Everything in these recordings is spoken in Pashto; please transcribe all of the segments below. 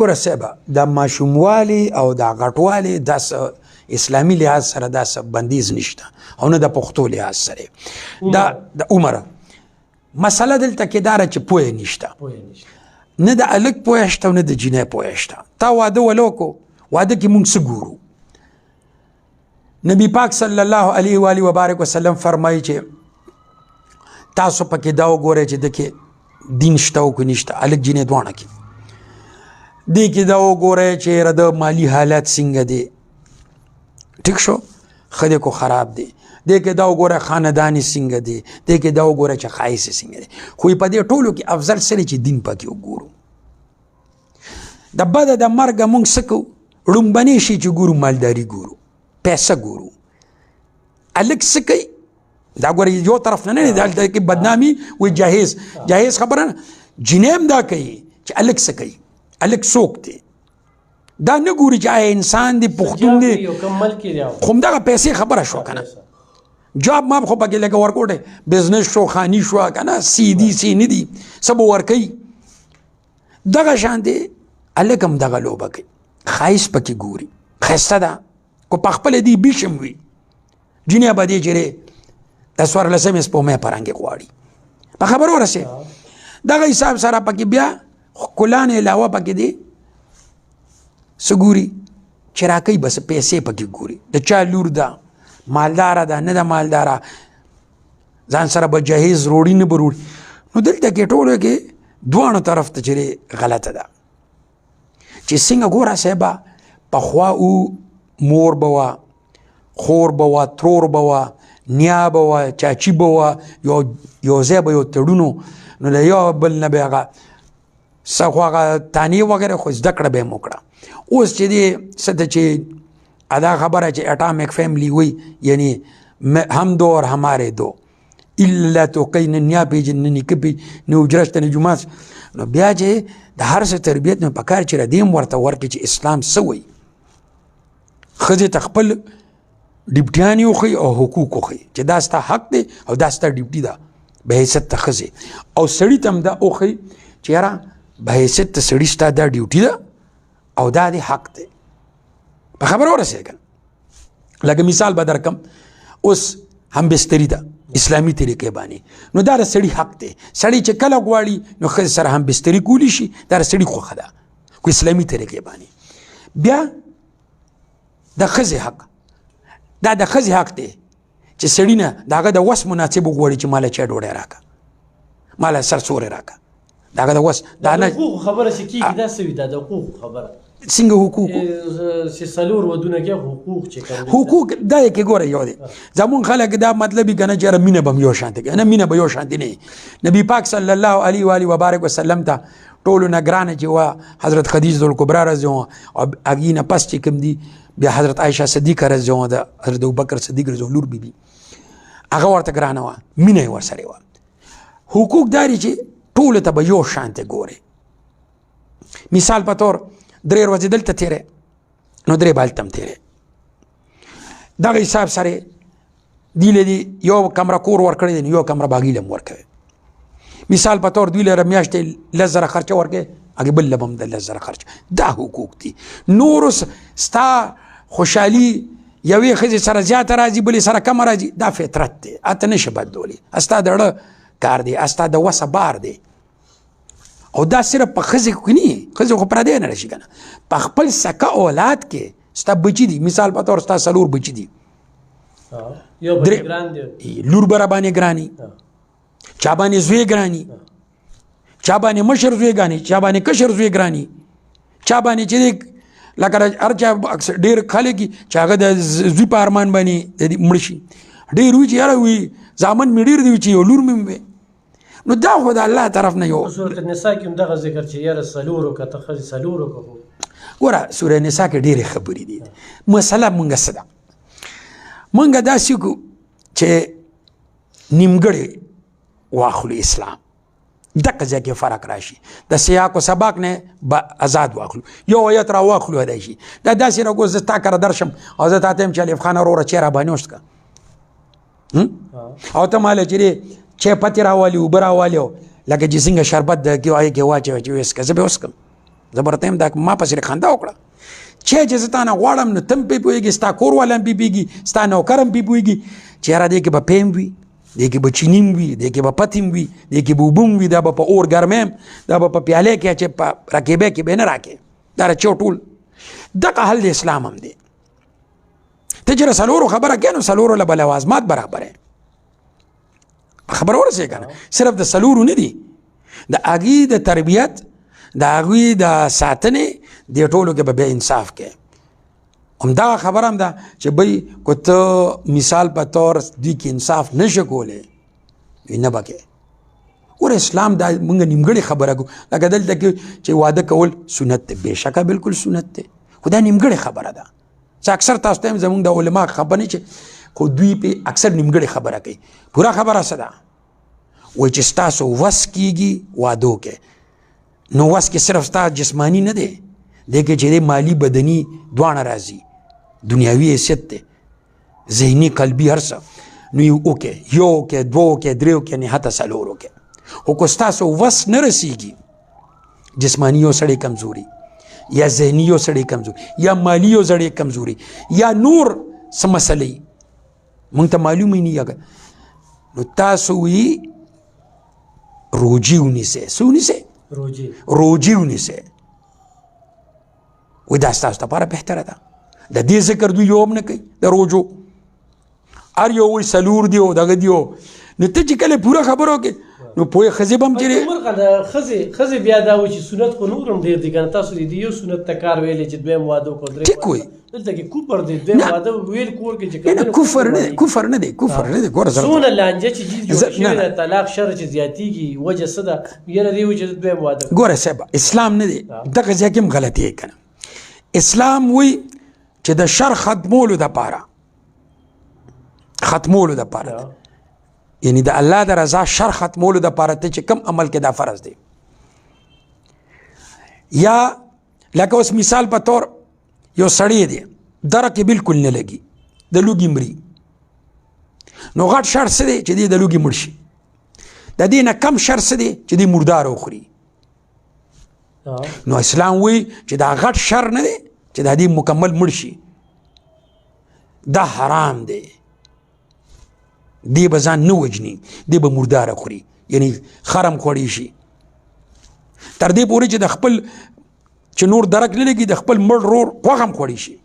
ګوره صاحبه د ماشوموالي او د غټوالي دا اسلامي لحاظ سره دا بندیز نشته او نه د پښتو لحاظ سره دا د عمر مسله دلته کې داره چې پوهه نشته نه د الک پوهه شته او نه د جنۍ پوهه شته تا واده ولوکو واده کې مونږ څه ګورو نبی پاک صلی الله علیه و آله وبارک وسلم فرمایي چې تاسو پکې دا وګورئ چې دکې دین شته او که نشته الک جنۍ دواړه کې دې کې دا وګورئ چې د مالی حالت څنګه دی ټیک شو ښه دی کو خراب دی دې کې دا وګوره خانداني څنګه دی دې کې دا وګوره چې ښایست څنګه دی خو په دې ټولو کې افضل سره چې دین پکې وګورو د بده د مرګه مونږ څه کوو ړومبنی شي چې ګورو مالداري ګورو پیسه ګورو الک څه کوي دا ګوره یو طرف نه نه دلته کې بدنامي وي جهیز خبره نه جنۍ هم دا کوي چې الک څه کوي الک څوک دی دا نه ګوري چې آیا انسان دی پښتون دی خو همدغه پیسې خبره شو که نه جاب ما خو پکې لکه ورکوټی بزنس شو خاني شوه که نه سی دي سی نه دي څه به ورکوي دغه شانتې هلک هم دغه لوبه کوي ښایست پکې ګوري ښایسته ده کو په خپله دی بیشم وي جنیا به دې چېرې د څوارلسمې سپومۍ په رنګې غواړي په خبرو ورسې دغه حساب سره پکې بیا ښکلا نه علاوه پکې دی څه ګوري چې راکوي بس پیسې پکې ګوري د چا لور ده مالداره ده نه ده مالداره ځان سره به جهیز روړي نه به روړي نو دلته کې ټولو کې دواړو طرف ته چې غلطه ده چې څنګه ګوره صاحبه پخوا او مور به وه خور به وه ترور به وه نیا به وه چاچي به وه یو ځای به یو تړونو نو له یو بل نه به هغه څه خو هغه تانې وغیره خو زده کړه به یې م وکړه اوس چې دی څه ته چې ادا خبره چې اټامیک فیملی وي یعنی هم دو اور ہمارے دو الا تو کئی نه نیا پیژني نه نیکه پیژني نه حجره شته نه جومات نو بیا چې د هر څه تربیت نه پکار چې ردیم ورته ورکړي چې اسلام څه وایي ښځې ته خپل ډیپټیان یې وښیي او حقوق وښیي چې دا ستا حق دی او دا ستا ډیپټي ده بحیثیت ته ښځې او سړي ته هم دا وښیي چې یاره بحیثیت ته سړي ستا دا ډیوټي ده او دا دی حق دی په خبره ورسېږه لکه مثال به درکم اوس هم بستري ده اسلامي طریقې باندې نو دا د سړي حق دی سړی چې کله غواړي نو ښځې سره هم بستري کولی شي دا د سړي خوښه ده خو اسلامي طریقې باندې بیا د ښځې حق دا د ښځې حق دی چې سړي نه د هغه د وس مناسب وغواړي چې ماله چای ډوډۍ راکړه ماله سرسورې راکړه د هغه د وس دا نه حقوقو خبره چې کېږي دا څه وي دا د حقوقو خبره څنګه حقوق چې څلور ودونه کې حقوق چې حقوق دا یې کې ګوره یو دی زمونږ خلک دا مطلب یې که نه چې یاره مینه به هم یو شانتې نه مینه به یو شانتې نه نبي پاک صلی الله علیه و آله وبارک وسلم ته ټولو نه ګرانه چې وه حضرت خدیجة الکبرا رضی الله او هغې نه پس چې کوم دي بیا حضرت عایشه صدیقه رضی الله د حضرت ابوبکر صدیق رضی الله لور بیبي هغه ورته ګرانه وه مینه یې ورسره وه حقوق دا دي چې ټولو ته به یو شانتې ګورې مثال په طور 3 ورځې دلته تېرې نو 3 به هلته هم تېرې دغه حساب سره دوی له دې یو کمره کور ورکړی دی نو یو کمره به هغې له هم ورکوي مثال په طور دوی له میاشتې 10,000 خرچه ورکوي هغې بل له به هم د 10,000 خرچه دا حقوق دي نور ستا خوشحالي یوې ښځې سره زیاته راځي بلې سره کمه راځي دا فطرت دی اته نشي بدلولی ستا د اړه کار دی ستا د وسه بار دی او دا صرف په ښځې کې نه ښځې خو پردی نه راشي که نه په خپل سکه اولاد کې ستا بچي دي مثال په طور ستا 4 بچي دي لور به راباندې ګراني چا باندې زوی ګراني چا باندې مشر زوی ګراني چا باندې کشر زوی ګراني چا باندې چې لکه هر چا ډېر خلک چې هغه د زوی په ارمان باندې مړ شي ډېر وي چې یاره وي زامن مې ډېر دی چې یو لور مې وي نو دا خو د الله طرف نه یو سورة النساء کې هم دغه ذکر چې یاره څلور وکړه ته ښځې څلور وکړه ګوره سوره نساء کې ډېرې خبرې دي مسله مونږ څه ده مونږ داسې کو چې نیمګړی واخلو اسلام دغه ځای کې فرق راشي د سیاق و سباق نه به آزاد واخلو یو آیت را واخلو هدای شي دا داسې راګو زه تا کره درشم او زه تا ته یم چې الف خان وروره چی را باندې وشته او ته ماله چې چای پتی راوالي اوبه راوالي لکه چې څنګه شربت د کې وایي کې واچوي چې وسکه زه به وسکم زه به راته وایم دا ما پسې خندا وکړه چې زه تا نه غواړم نو ته هم پې پوهېږي ستا کور والا هم پې پوهېږي ستا نوکر هم پې پوهېږي چې یاره دې کې به پیم وي دې کې به چینی هم وي دې کې به پتیم وي دې کې به اوبه هم وي دا به په اور ګرمۍ هم دا به په پیالې کې چې په رکیبې کې به نه راکې دا رچو ټول دغه حل د اسلام هم دی ته چې څلورو خبره کوې نو څلورو له به لوازمات برابر خبره ورسېږي که نه صرف د څلورو نه دي د هغې د تربیت د هغوی د ساتنې دې ټولو کې به بیا انصاف کوې همدغه خبره هم ده چې بی که ته مثال په طور دوی کې انصاف نشه کولی نه به کوې ګوره اسلام دا موږ نیمګړې خبره کوو لکه دلته کې چې واده کول سنت دی بېشکه بلکل سنت دی خو دا نیمګړې خبره ده چې اکثر تاسو ته هم زموږ د علما خبره چې خو دوی پې اکثر نیمګړې خبره کوي پوره خبره څه ده وایي چې ستاسو وس کېږي واده وکړئ نو وس کې صرف ستا جسمانی نه دی دی کې چې دی مالی بدني دواړه راځي دنیاوي حیثیت دی ذهني قلبي هر څه نو یو وکړئ یو وکړئ دوه وکړئ درې وکړئ نهایته څلور وکړئ خو که ستاسو وس نه رسیږي جسمانی یو سړی کمزوري یا ذهني یو سړی کمزوري یا مالی یو سړی کمزوري یا نور څه مسلې مونږ ته معلومه نه یې نو تاسو وی روجي ونیسئ څه ونیسئ روجي ونیسئ وی دا ستاسو دپاره بهتره ده د دې ذکر دوی یو هم نه کوي د روجو هر یو وایي څلور دی او دغه دی نو ته چې کله پوره خبره وکړې نو پوهې ښځې به هم چې ښځې بیا دا وایي چې سنت خو نور هم ډېر دي که نه تاسو د یو سنت ته کار ویلی چې دویم واده وکړو ټیک وایي دلته کې کفر دی دویم واده ویل کور کې چې کفر نه دی کفر نه دی کفر نه دی ګوره څونه لانجه چې جوړه شوې ده طلاق شر چې زیاتېږي وجه څه ده یاره دی وایي چې دویم واده ګوره صاحب اسلام نه دی دغه ځای کې هم غلطي یې که نه اسلام وایي چې د شر ختمولو دپاره یعنی د الله د رضا شر ختمولو دپاره ته چې کم عمل کې دا فرض دی یا لکه اوس مثال په طور یو سړی دی دره کې بلکل نه لګي د لوږې مري نو غټ شر څه دی چې دی د لوږې مړ شي د دې نه کم شر څه دی چې دی مردار وخوري نو اسلام وایي چې دا غټ شر نه دی چې دا دی مکمل مړ شي دا حرام دی دی به ځان نه وجني دی به مرداره خوري یعنی خرم خوړی شي تر دې پورې چې د خپل چې نور درک نه لګي د خپل مړ رور غوښه هم خوړی شي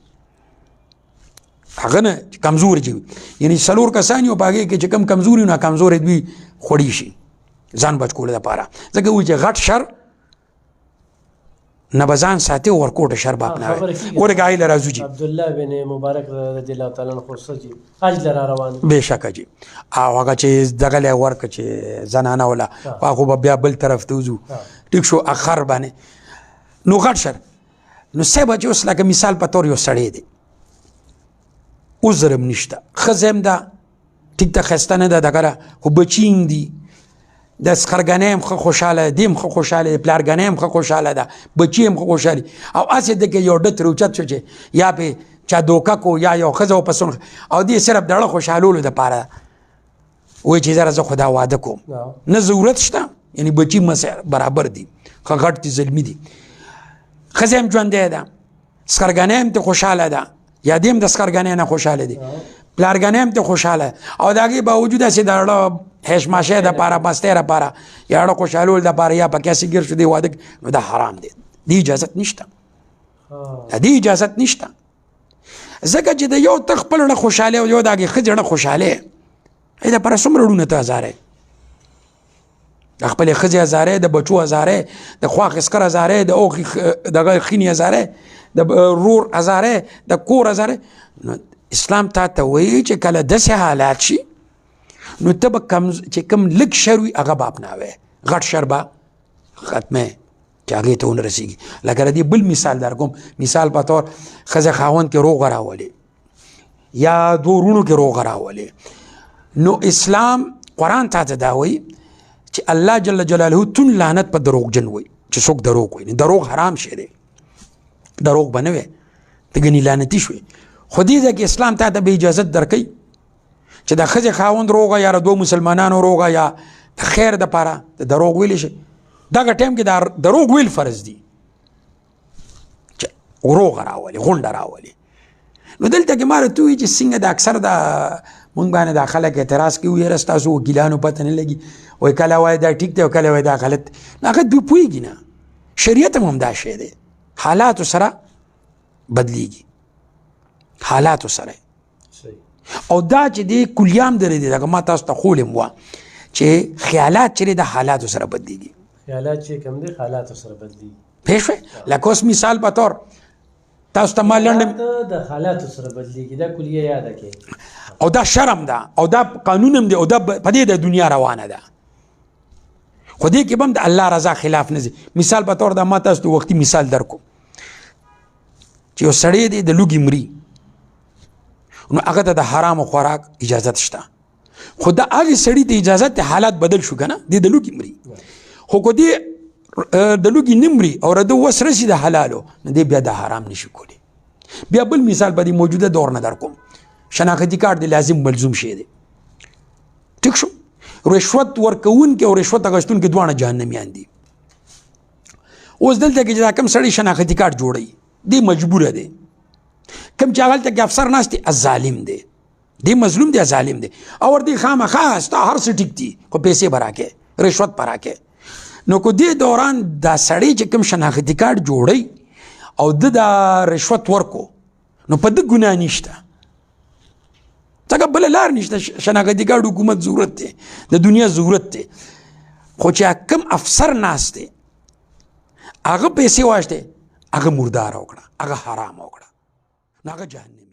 هغه نه کمزور چې یعنی څلور کسان یو په هغې کې چې کم کمزوري نو کمزورې دوی خوړی شي ځان بچ کولو دپاره ځکه وایي چې غټ شر نه به ځان ساتي او ورکوټه شر به اپناوي ګورې ګایي له راځو جي عبدالله بن مبارک رضی الله تعالی عنه خو څه جي حج له را روان بېشکه جي او هغه چې دغه لی ورکړه چې زنانه وله هغه به بیا بل طرف ته وځو ټیک شو اخر باندې نو غټ شر نو صاحب چې اوس لکه مثال په طور یو سړی دی عذر هم نشته ښځه هم ده ټیک ده ښایسته نه ده دغه خو بچي هم دي د سخرګنۍ هم ښه خوشحاله دی هم ښه خوشحاله دی پلارګنۍ هم ښه خوشحاله ده بچي هم ښه خوشحاله او هسې ده کې یو ډت روچت شو چې یا پې چا دوکه کو یا یو ښځه وپسون او دې صرف د زړه خوشحالولو دپاره وایي چې زره زه خو دا واده کوم نه ضرورت شته یعنی بچي برابر دي ښه غټ دي زلمي دي ښځه هم ژوندی ده سخرګنۍ هم ته خوشحاله ده یا دې هم د سخرګنۍ نه خوشحاله دي پلارګنۍ هم ته خوشحاله او د هغې باوجود هسې د زړه هشماشۍ دپاره مستۍ دپاره یا زړه خوشحالولو دپاره یا په کاسې ګیر شو دی واده نو دا حرام دی دې اجازت نشته د دې اجازت نشته ځکه چې د یو ته خپل زړه خوشحالۍ او یو د هغې ښځې زړه خوشحالۍ هغې دپاره څومره ړونه ته هزارۍ د خپلې ښځې هزارۍ د بچو هزارۍ د خوا خسکر هزارۍ د اوښې دغه خینې هزارۍ د رور هزارۍ د کور هزارۍ نو اسلام تا ته وایي چې کله داسې حالات شي نو ته به چې کوم لږ شر وي هغه به اپناوی غټ شر به ختمی چې هغې ته ونه رسېږي لکه د دې بل مثال در کوم مثال په طور ښځه خاوند کې روغه راولي یا دوه وروڼو کې روغه راولي نو اسلام قرآن تا ته دا وایي چې الله جل جلاله تون لعنت په دروغجن وایي چې څوک دروغ وایي دروغ حرام شی دی دروغ به نه وی ته ګنې لعنتي شوې خو دې ځای کې اسلام تا ته به اجازت درکوي چې د ښځې خاوند روغه یا د دوه مسلمانانو روغه یا د خیر دپاره د دروغ ویلی شي دغه ټایم کې د دروغ ویل فرض دي روغه راولي غونډه راولي. نو دلته کې ما راته ووایي چې څنګه د اکثر د مونږ باندې دا خلک اعتراض کوي یاره ستاسو وکیلانو پته نه لګي وایي کله وایي دا ټیک دی او کله وایي دا غلط. نو هغه دوی پوهېږي نه، شریعت هم دا شی دی، حالاتو سره بدلیږي، حالاتو سره. او دا چې دی کلیام درې دی دغه ما تاسو ته خولم وه چې خیالات چې دی د حالاتو سره بدلیږي. خیالات چې کوم دی حالاتو سره بدلیږي. پوه شوې؟ لکه اوس مثال په طور تاسو ته ما لنډ د حالاتو سره بدلیږي، دا کلیه یاده کړئ. او دا شرم ده او دا قانون هم دی او دا په دې د دنیا روانه ده، خو دې کې به هم د الله رضا خلاف نه ځي. مثال په طور دا ما تاسو ته وختي مثال درکو چې یو سړی دی د لوږې مري، نو هغه ته د حرامو خوراک اجازت شته، خو د هغې سړي ته اجازت د حالات بدل شو که نه، دی د لوږې مري. خو که دی د لوږې نه مري او د وس رسي د حلالو، نو دی بیا د حرام نشي کولی. بیا بل مثال په دې موجوده دور نه در کوم، شناختی کارت دی لازم ملزوم شی دی، ټیک شو. رشوت ورکوونکي او رشوت اخیستونکي دواړه جهنمیان دي. اوس دلته کې چې دا کوم سړی شناختی کارت جوړوي دی مجبوره دی، کوم چې هغلته کې افسر ناست دی ظالم دی، دی مظلوم دی ظالم دی، او ورته خامخا ستا هر څه ټیک دي خو پیسې به راکې، رشوت به راکې. نو که دې دوران دا سړی چې کوم شناختی کارت جوړوي او د دا رشوت ورکو، نو په ده ګناه نشته، ځکه بله لار نشته. شناختی کارت حکومت ضرورت دی، د دنیا ضرورت دی، خو چې کوم افسر ناست دی هغه پیسې واخیستې، هغه مرداره وکړه، هغه حرام وکړه، نو هغه جهنم.